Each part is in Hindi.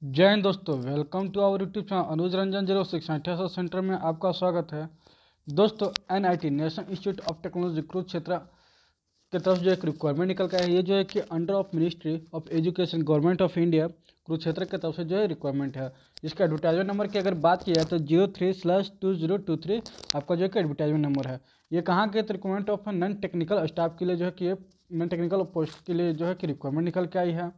जय हिंद दोस्तों, welcome to our YouTube channel Anuj Ranjan 06 centre में आपका स्वागत है। दोस्तों, NIT National Institute of Technology Kurukshetra की तरफ जो एक रिक्वायरमेंट निकल का है, ये जो है कि under of ministry of education government of India Kurukshetra की तरफ से जो है रिक्वायरमेंट है। इसका एडवर्टाइजमेंट नंबर की अगर बात की जाए तो 03/2023 आपका जो है कि एडवर्टाइजमेंट नंबर है। ये कहाँ के requirement of non technical staff के लिए जो है कि नॉन टेक्निकल पोस्ट के लिए जो है कि रिक्वायरमेंट निकल के आई है।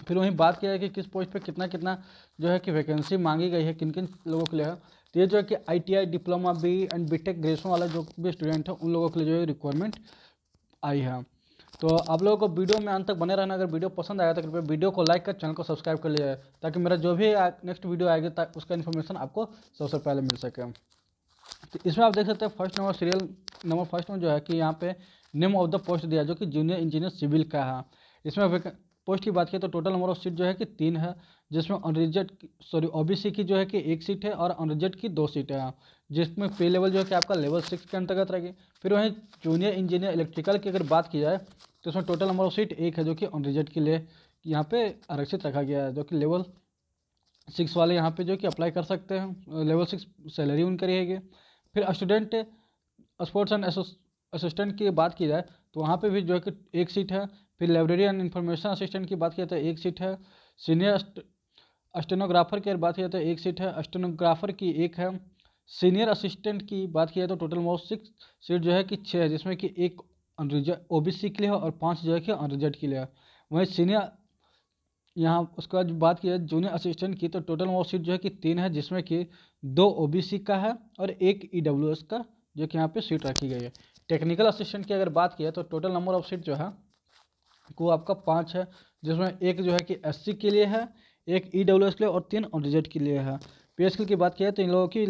फिर वहीं बात किया है कि किस पोस्ट पे कितना कितना जो है कि वैकेंसी मांगी गई है, किन किन लोगों के लिए है। तो ये जो है कि ITI diploma BE and BTech graduation वाला जो भी स्टूडेंट है उन लोगों के लिए जो है रिक्वायरमेंट आई है। तो आप लोगों को वीडियो में अंत तक बने रहना। अगर वीडियो पसंद आया तो कृपया वीडियो को लाइक कर चैनल को सब्सक्राइब कर लिया जाए, ताकि मेरा जो भी नेक्स्ट वीडियो आएगा उसका इन्फॉर्मेशन आपको सबसे पहले मिल सके। तो इसमें आप देख सकते हैं first number serial number first में जो है कि यहाँ पे नेम ऑफ द पोस्ट दिया जो कि जूनियर इंजीनियर सिविल का है। इसमें पोस्ट की बात की तो टोटल नंबर ऑफ सीट जो है कि 3 है, जिसमें OBC की जो है कि 1 सीट है और अनरिजर्व की 2 सीटें हैं, जिसमें पे लेवल जो है कि आपका लेवल 6 के अंतर्गत रहेगी। फिर वहीं जूनियर इंजीनियर इलेक्ट्रिकल की अगर बात की जाए तो इसमें टोटल नंबर ऑफ सीट 1 है, जो कि अनरिजर्व के लिए यहाँ पे आरक्षित रखा गया है, जो कि लेवल 6 वाले यहाँ पे जो कि अप्लाई कर सकते हैं। लेवल 6 सैलरी उनकी रहेगी। फिर स्टूडेंट स्पोर्ट्स एंड असिस्टेंट की बात की जाए तो वहाँ पे भी जो है कि 1 सीट है। फिर लाइब्रेरी एंड इंफॉर्मेशन असिस्टेंट की बात की जाए तो 1 सीट है। सीनियर स्टेनोग्राफर की बात की जाए तो 1 सीट है, स्टेनोग्राफर की 1 है। सीनियर असिस्टेंट की बात की जाए तो टोटल मोस्ट 6 सीट जो है कि 6 है, जिसमें कि 1 OBC के लिए है और 5 जो है कि अनरिजर्व के लिए है। वहीं सीनियर यहाँ उसके बाद बात की जाए जूनियर असिस्टेंट की तो टोटल मोस्ट सीट जो है कि 3 है, जिसमें कि 2 OBC का है और 1 EWS का जो कि यहाँ पे सीट रखी गई है। टेक्निकल असिस्टेंट की अगर बात की है तो टोटल नंबर ऑफ सीट जो है वो आपका 5 है, जिसमें 1 जो है कि SC के लिए है, 1 EWS के लिए और 3 अनरिजर्व के लिए है। पे स्केल की बात की है तो इन लोगों की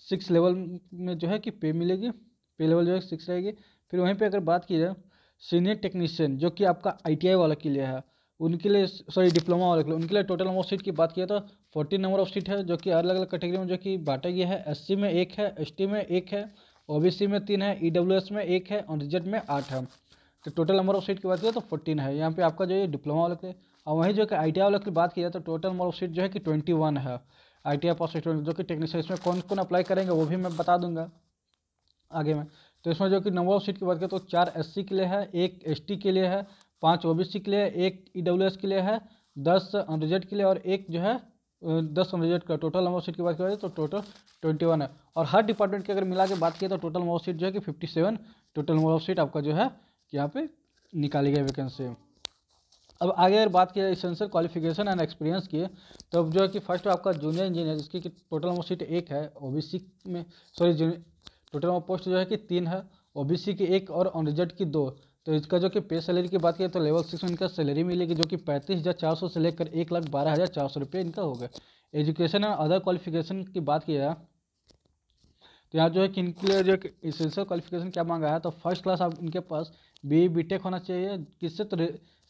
6 लेवल में जो है कि पे मिलेगी, पे लेवल जो है 6 रहेगी। फिर वहीं पे अगर बात की जाए सीनियर टेक्नीशियन जो कि आपका ITI वाला के लिए है, उनके लिए डिप्लोमा वाले के लिए, उनके लिए टोटल नंबर ऑफ सीट की बात की तो 14 नंबर ऑफ सीट है, जो कि अलग अलग कैटेगरी में जो कि बांटा गया है। SC में 1 है, ST में 1 है, OBC में 3 है, EWS में 1 है और रिजर्व में 8 है। तो टोटल नंबर ऑफ सीट की बात की तो 14 है यहाँ पे आपका जो है डिप्लोमा वाले के लिए। और वहीं जो कि ITI वाले की बात की जाए तो टोटल नंबर ऑफ सीट जो है कि 21 है। ITI पास स्टूडेंट जो कि टेक्नीशियन, इसमें कौन कौन अप्लाई करेंगे वो भी मैं बता दूंगा आगे में। तो इसमें जो कि नंबर ऑफ सीट की बात करें तो 4 SC के लिए है, 1 ST के लिए है, 5 OBC के लिए, 1 EWS के लिए है, 10 अनरिजर्व के लिए और 1 जो है 10 अनरिजर्व का। टोटल नंबर ऑफ सीट की बात करें तो टोटल 21 है। और हर डिपार्टमेंट की अगर मिला के बात की तो टोटल नंबर ऑफ सीट जो है कि 57 टोटल नंबर ऑफ सीट आपका जो है कि यहाँ पे निकाली गई वैकेंसी। अब आगे अगर बात की जाए इसेंशियल क्वालिफिकेशन एंड एक्सपीरियंस की, तो अब जो है कि फर्स्ट आपका जूनियर इंजीनियर, जिसकी टोटल नंबर सीट 1 है, OBC में टोटल नंबर पोस्ट जो है कि 3 है, OBC की 1 और अनरिजर्व की 2। तो इसका जो कि पे सैलरी की बात करें तो लेवल 6 में इनका सैलरी मिलेगी, जो कि 35,400 से लेकर 1,12,400 रुपये इनका होगा। एजुकेशन एंड अदर क्वालिफिकेशन की बात की जाए तो यहाँ जो है कि इनके लिए जो इसेंशियल क्वालिफिकेशन क्या मांगा है, तो फर्स्ट क्लास आप इनके पास BE BTech होना चाहिए। किससे तो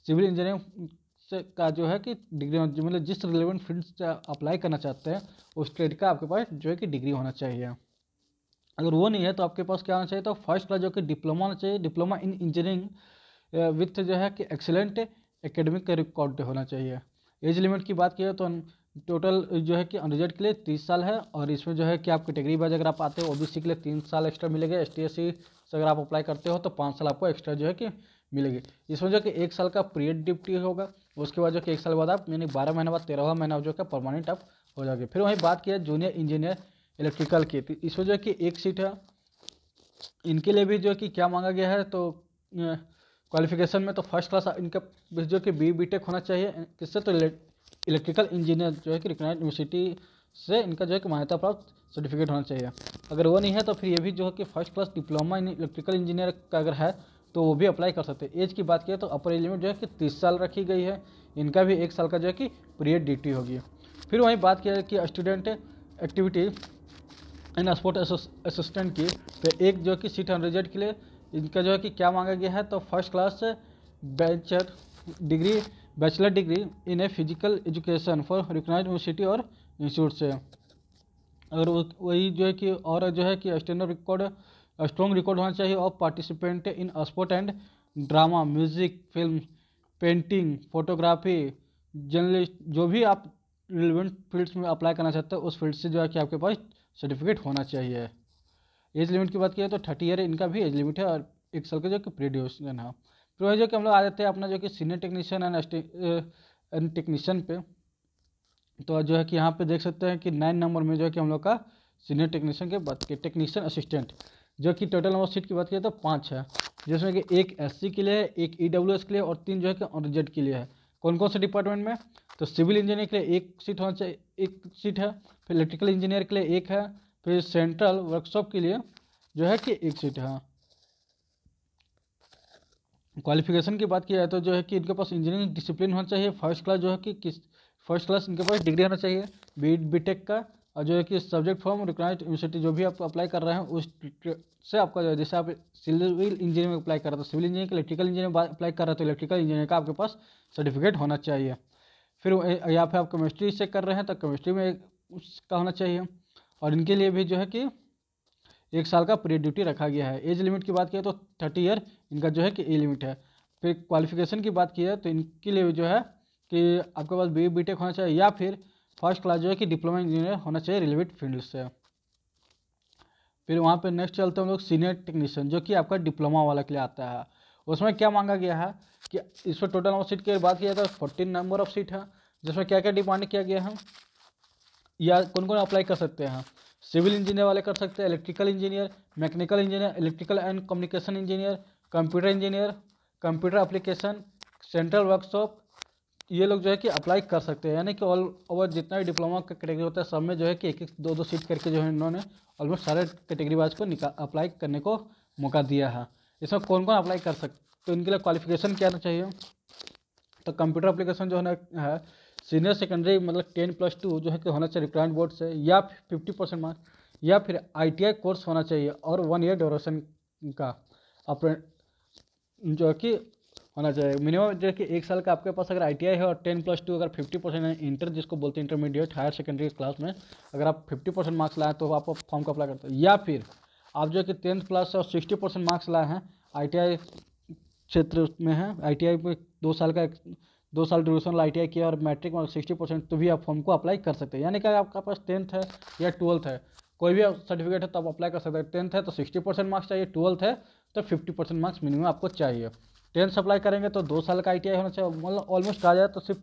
सिविल इंजीनियरिंग से का जो है कि डिग्री, मतलब जिस रिलेवेंट फील्ड से अप्लाई करना चाहते हैं उस ट्रेड का आपके पास जो है कि डिग्री होना चाहिए। अगर वो नहीं है तो आपके पास क्या होना चाहिए, तो फर्स्ट क्लास जो कि डिप्लोमा होना चाहिए, डिप्लोमा इन इंजीनियरिंग विथ जो है कि एक्सेलेंट एकेडमिक रिकॉर्ड होना चाहिए। एज लिमिट की बात की तो टोटल जो है कि अनरिजर्व के लिए 30 साल है, और इसमें जो है कि आप कैटेगरी वाइज अगर आप आते हो OBC के लिए 3 साल एक्स्ट्रा मिलेगा, ST SC से अगर आप अप्लाई करते हो तो 5 साल आपको एक्स्ट्रा जो है कि मिलेगी। इसमें जो कि 1 साल का पीरियड ड्यूटी होगा, उसके बाद जो कि 1 साल बाद आप यानी 12 महीने बाद 13वां महीना जो है परमानेंट आप हो जाएगी। फिर वहीं बात की है जूनियर इंजीनियर इलेक्ट्रिकल की, तो इसमें जो है कि 1 सीट है। इनके लिए भी जो है कि क्या मांगा गया है, तो क्वालिफिकेशन में तो फर्स्ट क्लास इनका जो कि BE BTech होना चाहिए। किससे तो इलेक्ट्रिकल इंजीनियर जो है कि रिकॉग्नाइज्ड यूनिवर्सिटी से इनका जो है कि मान्यता प्राप्त सर्टिफिकेट होना चाहिए। अगर वो नहीं है तो फिर ये भी जो है कि first class diploma in electrical engineer का अगर है तो वो भी अप्लाई कर सकते हैं। एज की बात की तो अपर एज लिमिट जो है कि 30 साल रखी गई है। इनका भी 1 साल का जो है कि पीरियड ड्यूटी होगी। फिर वहीं बात किया कि student activity and sport assistant की, तो 1 जो कि सीट अनरिजर्व के लिए इनका जो है कि क्या मांगा गया है, तो first class bachelor degree in a physical education for recognised university और इंस्टीट्यूट से। अगर वही जो है कि और जो है कि स्ट्रॉन्ग रिकॉर्ड होना चाहिए और participant in sport and drama, music, film, painting, photography, journalist, जो भी आप रिलेवेंट फील्ड्स में अप्लाई करना चाहते हो उस फील्ड से जो है कि आपके पास सर्टिफिकेट होना चाहिए। एज लिमिट की बात की तो 30 ईयर इनका भी एज लिमिट है और 1 साल का जो कि प्री ड्यूरेशन है। फिर वही जो कि हम लोग आ जाते हैं अपना जो कि सीनियर टेक्नीशियन एंड टेक्नीशियन पे। तो जो है कि यहाँ पे देख सकते हैं कि 9 नंबर में जो है कि हम लोग का सीनियर टेक्नीशियन के बात की टेक्नीशियन असिस्टेंट, जो कि टोटल नंबर सीट की बात करें तो 5 है, जिसमें कि एक एससी के लिए है, एक ईडब्ल्यूएस के लिए और 3 जो है कि ऑनरिजर्व के लिए है। कौन कौन से डिपार्टमेंट में? तो सिविल इंजीनियर के लिए 1 सीट होना चाहिए, 1 सीट है। फिर इलेक्ट्रिकल इंजीनियर के लिए 1 है। फिर सेंट्रल वर्कशॉप के लिए जो है कि 1 सीट है। क्वालिफिकेशन की बात की जाए तो जो है कि इनके पास इंजीनियरिंग डिसिप्लिन होना चाहिए, फर्स्ट क्लास जो है कि फर्स्ट क्लास इनके पास डिग्री होना चाहिए बीटेक का, और जो है कि सब्जेक्ट फॉर्म रिक्वायर्ड यूनिवर्सिटी जो भी आप अप्लाई कर रहे हैं उस से आपका जो है, जैसे आप सिविल इंजीनियरिंग में अप्लाई कर रहे हो तो civil engineering, electrical engineering apply कर रहे हो तो इलेक्ट्रिकल इंजीनियरिंग का आपके पास सर्टिफिकेट होना चाहिए। फिर यहाँ पे आप केमिस्ट्री से कर रहे हैं तो केमिस्ट्री में उसका होना चाहिए। और इनके लिए भी जो है कि 1 साल का प्री ड्यूटी रखा गया है। एज लिमिट की बात की तो 30 ईयर इनका जो है कि एज लिमिट है। फिर क्वालिफिकेशन की बात की है तो इनके लिए जो है कि आपके पास बीटेक होना चाहिए या फिर फर्स्ट क्लास जो है कि डिप्लोमा इंजीनियर होना चाहिए रिलेवेंट फील्ड से। फिर वहाँ पे नेक्स्ट चलते हैं हम लोग सीनियर टेक्नीशियन, जो कि आपका डिप्लोमा वाला के लिए आता है। उसमें क्या मांगा गया है कि इसमें टोटल नंबर सीट की बात किया तो 14 नंबर ऑफ सीट है, जिसमें क्या क्या डिमांड किया गया है या कौन कौन अप्लाई कर सकते हैं। सिविल इंजीनियर वाले कर सकते हैं, electrical engineer, mechanical engineer, electrical and communication engineer, computer engineer, computer application, central workshop, ये लोग जो है कि अप्लाई कर सकते हैं। यानी कि ऑल ओवर जितना भी डिप्लोमा का कैटेगरी होता है सब में जो है कि 1-1 2-2 सीट करके जो है इन्होंने ऑलमोस्ट सारे कैटेगरी वाइज को अप्लाई करने को मौका दिया है। इसमें कौन कौन अप्लाई कर सकते, तो इनके लिए क्वालिफिकेशन क्या आना चाहिए? तो कंप्यूटर एप्लीकेशन जो है सीनियर सेकेंडरी मतलब 10+2 जो है कि होना चाहिए रिक्वायर्ड बोर्ड से, या 50% मार्क्स, या फिर ITI कोर्स होना चाहिए और 1 ईयर ड्यूरेशन का अपने जो है कि होना चाहिए। मिनिमम जो है कि 1 साल का आपके पास अगर ITI है और 10+2 अगर 50% है, इंटर जिसको बोलते हैं इंटरमीडिएट हायर सेकेंडरी क्लास में, अगर आप 50% मार्क्स लाए तो आप फॉर्म को अप्लाई करते हैं। या फिर आप जो है कि 10th क्लास से और 60% मार्क्स लाए हैं, ITI क्षेत्र में है, ITI में 2 साल का 2 साल ड्यूरेशन ITI किया और मैट्रिक में 60%, तो भी आप फॉर्म को अप्लाई कर सकते हैं। यानी कि आपका पास 10th है या 12th है, कोई भी सर्टिफिकेट है तो आप अप्लाई कर सकते हैं। 10th है तो 60% मार्क्स चाहिए, 12th है तो 50% मार्क्स मिनिमम आपको चाहिए। 10th अप्लाई करेंगे तो 2 साल का ITI होना चाहिए, मतलब ऑलमोस्ट आ जाए तो सिर्फ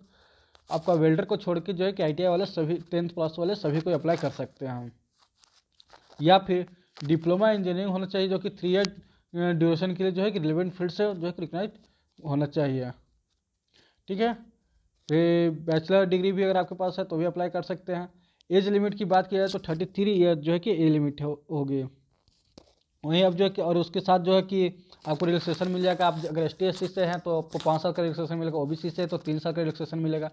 आपका वेल्डर को छोड़ के जो है कि ITI वाले सभी 10th प्लस वाले सभी को अप्लाई कर सकते हैं। या फिर डिप्लोमा इंजीनियरिंग होना चाहिए जो कि 3 ईयर ड्यूरेशन के लिए जो है कि रिलेवेंट फील्ड से जो है कि रिकग्नाइज होना चाहिए। ठीक है, फिर बैचलर डिग्री भी अगर आपके पास है तो भी अप्लाई कर सकते हैं। एज लिमिट की बात की जाए तो 33 ईयर जो है कि एज लिमिट होगी। वहीं अब जो है कि और उसके साथ जो है कि आपको रिलैक्सेशन मिल जाएगा। आप अगर ST/SC से हैं तो आपको 5 साल का रिलैक्सेशन मिलेगा, OBC से तो 3 साल का रिलैक्सेशन मिलेगा,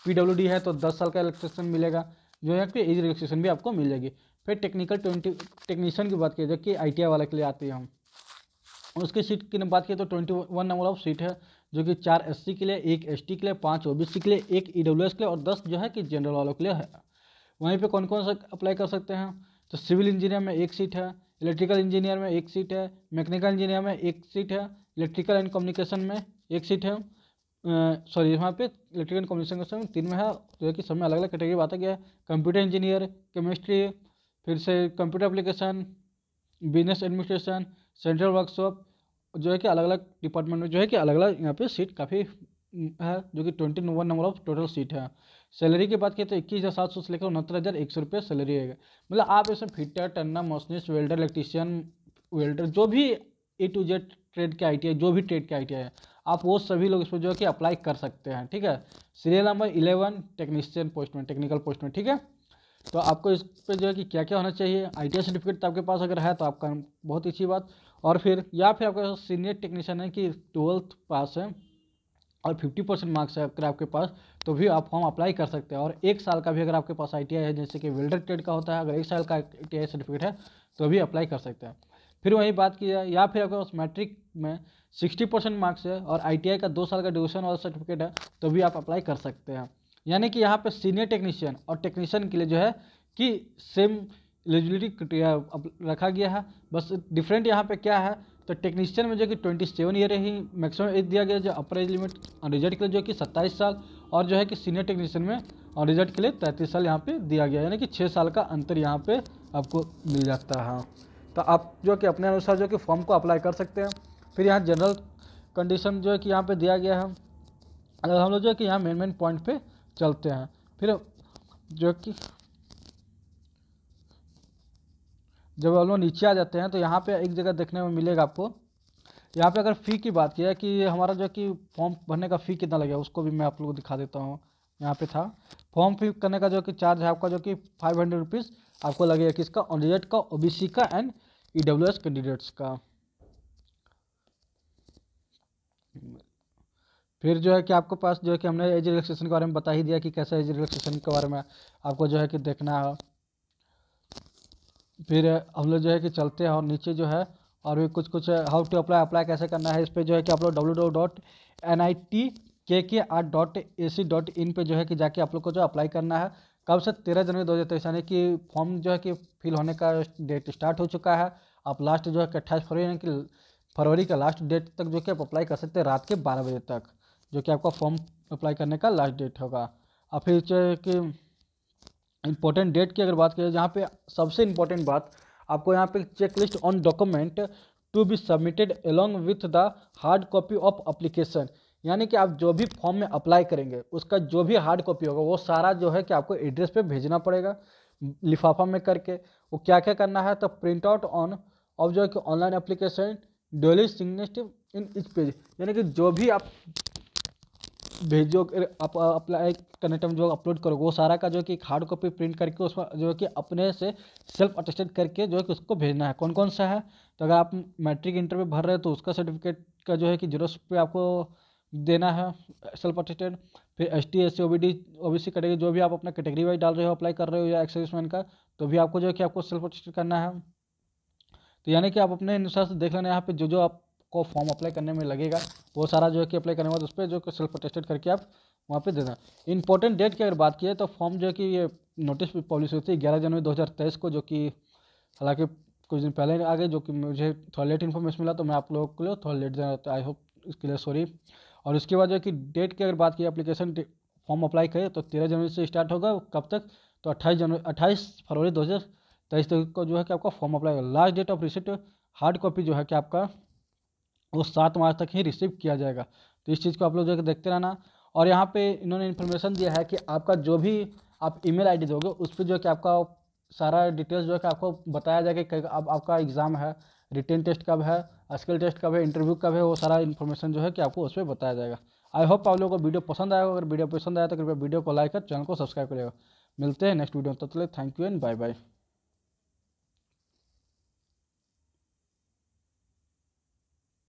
PWD है तो 10 साल का रिलैक्सेशन मिलेगा, जो है कि एज रिलैक्सेशन भी आपको मिल जाएगी। फिर टेक्निकल टेक्नीशियन की बात की जाए कि ITI वाले के लिए आती है हम, उसकी सीट की बात की तो 21 नंबर ऑफ सीट है, जो कि 4 SC के लिए, 1 ST के लिए, 5 OBC के लिए, 1 EWS के लिए और 10 जो है कि जनरल वालों के लिए है। वहीं पे कौन कौन सा अप्लाई कर सकते हैं? तो सिविल इंजीनियर में 1 सीट है, इलेक्ट्रिकल इंजीनियर में 1 सीट है, मैकेनिकल इंजीनियर में 1 सीट है, इलेक्ट्रिकल एंड कम्युनिकेशन में 1 सीट है, सॉरी यहाँ पे इलेक्ट्रिकल एंड कम्युनिकेशन में 3 में है, जो है कि सब में अलग अलग कैटेगरी बांटा गया है। कंप्यूटर इंजीनियर, केमिस्ट्री, फिर से computer application, business administration, central workshop, जो है कि अलग अलग डिपार्टमेंट में जो है कि अलग अलग यहाँ पे सीट काफ़ी है, जो कि 21 नंबर ऑफ टोटल सीट है। सैलरी की बात की तो 21,700 से लेकर 69,100 रुपये सैलरी है। मतलब आप इसमें fitter, टन्ना, machinist, welder, electrician, welder, जो भी A to Z ट्रेड के ITI, जो भी ट्रेड के ITI है, आप वो सभी लोग इसमें जो है कि अप्लाई कर सकते हैं। ठीक है, सीरियल नंबर 11 टेक्नीशियन पोस्ट में, टेक्निकल पोस्ट में। ठीक है, तो आपको इस पर जो है कि क्या क्या होना चाहिए, ITI सर्टिफिकेट तो आपके पास अगर है तो आपका बहुत अच्छी बात, और फिर या फिर आपका सीनियर टेक्नीशियन है कि 12th पास है और 50% मार्क्स है अगर आपके पास, तो भी आप फॉर्म अप्लाई कर सकते हैं। और 1 साल का भी अगर आपके पास ITI है, जैसे कि वेल्डर ट्रेड का होता है, अगर 1 साल का ITI सर्टिफिकेट है तो भी अप्लाई कर सकते हैं। फिर वही बात की जाए, या फिर आपके पास मैट्रिक में 60% मार्क्स है और ITI का 2 साल का ड्यूरेशन वाला सर्टिफिकेट है तो भी आप अप्लाई कर सकते हैं। यानी कि यहाँ पे सीनियर टेक्नीशियन और टेक्नीशियन के लिए जो है कि सेम एलिजिबिलिटी रखा गया है, बस डिफरेंट यहाँ पे क्या है, तो टेक्नीशियन में जो कि 27 ईयर ही मैक्सिमम एज दिया गया, जो अपर एज लिमिट रिजल्ट के लिए जो कि 27 साल, और जो है कि सीनियर टेक्नीशियन में और रिजल्ट के लिए 33 साल यहाँ पे दिया गया, यानी कि 6 साल का अंतर यहाँ पे आपको मिल जाता है। तो आप जो कि अपने अनुसार जो कि फॉर्म को अप्लाई कर सकते हैं। फिर यहाँ जनरल कंडीशन जो है कि यहाँ पे दिया गया है। अगर हम लोग जो है कि यहाँ मेन पॉइंट पे चलते हैं, फिर जो कि जब हम लोग नीचे आ जाते हैं तो यहाँ पे एक जगह देखने में मिलेगा आपको, यहाँ पे अगर फ़ी की बात की है कि हमारा जो कि फॉर्म भरने का फ़ी कितना लगेगा, उसको भी मैं आप लोगों को दिखा देता हूँ। यहाँ पे था फॉर्म फिल करने का जो कि चार्ज है आपका जो कि 500 रुपीज़ आपको लगेगा, किसका, ऑनरिजर्ट का, ओबीसी का एंड ईडब्ल्यूएस कैंडिडेट्स का। फिर जो है कि आपके पास जो है कि हमने एज रिलैक्सेशन के बारे में बता ही दिया कि कैसे एज रिलैक्सेशन के बारे में आपको जो है कि देखना है। फिर हम लोग जो है कि चलते हैं और नीचे जो है और भी कुछ हाउ टू अप्लाई कैसे करना है, इस पर जो है कि आप लोग www.nitk.ac.in पे जो है कि जाके आप लोग को जो अप्लाई करना है। कब से, 13 जनवरी 2023, यानी कि फॉर्म जो है कि फिल होने का डेट स्टार्ट हो चुका है। आप लास्ट जो है कि 28 फरवरी, यानी कि फरवरी का लास्ट डेट तक जो कि आप अप्लाई कर सकते हैं, रात के 12 बजे तक, जो कि आपका फॉर्म अप्लाई करने का लास्ट डेट होगा। और फिर जो है कि इंपॉर्टेंट डेट की अगर बात करें, जहाँ पे सबसे इंपॉर्टेंट बात आपको यहाँ पे check list on document to be submitted along with the hard copy of application, यानी कि आप जो भी फॉर्म में अप्लाई करेंगे उसका जो भी हार्ड कॉपी होगा वो सारा जो है कि आपको एड्रेस पे भेजना पड़ेगा लिफाफा में करके। वो क्या क्या करना है, तो प्रिंट आउट ऑन ऑफ जो है कि online application daily signature in each page, यानी कि जो भी आप भेजो, आप अप्लाई करने टाइम जो अपलोड करोगे वो सारा का जो है कि एक हार्ड कॉपी प्रिंट करके उसमें जो है कि अपने से सेल्फ अटेस्टेड करके जो है कि उसको भेजना है। कौन कौन सा है, तो अगर आप मैट्रिक इंटर में भर रहे हो तो उसका सर्टिफिकेट का जो है कि जीरोस पे आपको देना है सेल्फ अटेस्टेड। फिर ST SC OBC कैटेगरी जो भी आप अपना कैटेगरी वाइज डाल रहे हो, अप्लाई कर रहे हो, या एक्स सर्विसमैन का, तो भी आपको जो है कि आपको सेल्फ अटेस्टेड करना है। तो यानी कि आप अपने अनुसार से देख लेना यहाँ पे जो जो आपको फॉर्म अप्लाई करने में लगेगा वो सारा जो है कि अप्लाई करने के बाद उस पर जो सेल्फ अटेस्टेड करके आप वहाँ पे देना। इंपॉर्टेंट डेट की अगर बात की है तो फॉर्म जो है कि ये नोटिस पब्लिश हुई थी 11 जनवरी 2023 को, जो कि हालांकि कुछ दिन पहले आ गए, जो कि मुझे थोड़ा लेट इन्फॉर्मेशन मिला, तो मैं आप लोगों के लिए थोड़ा लेट देना, तो आई होप इसके लिए सॉरी। और उसके बाद जो है कि डेट की अगर बात की, एप्लीकेशन फॉर्म अप्लाई करें तो 13 जनवरी से स्टार्ट होगा, कब तक, तो 28 फरवरी 2023 तक को जो है कि आपका फॉर्म अप्लाई होगा। Last date of receipt hard copy जो है कि आपका वो 7 मार्च तक ही रिसीव किया जाएगा। तो इस चीज़ को आप लोग जो है कि देखते रहना। और यहाँ पे इन्होंने इन्फॉर्मेशन दिया है कि आपका जो भी आप ईमेल आईडी दोगे उस पर जो है कि आपका सारा डिटेल्स जो है कि आपको बताया जाएगा कि अब आपका एग्ज़ाम है, रिटेन टेस्ट कब है, स्किल टेस्ट कब है, इंटरव्यू कब है, वो सारा इन्फॉर्मेशन जो है कि आपको उस पर बताया जाएगा। आई होप आप लोगों को वीडियो पसंद आएगा। अगर वीडियो पसंद आया तो कृपया वीडियो को लाइक कर चैनल को सब्सक्राइब करिएगा। मिलते हैं नेक्स्ट वीडियो में, तब तक thank you and bye bye.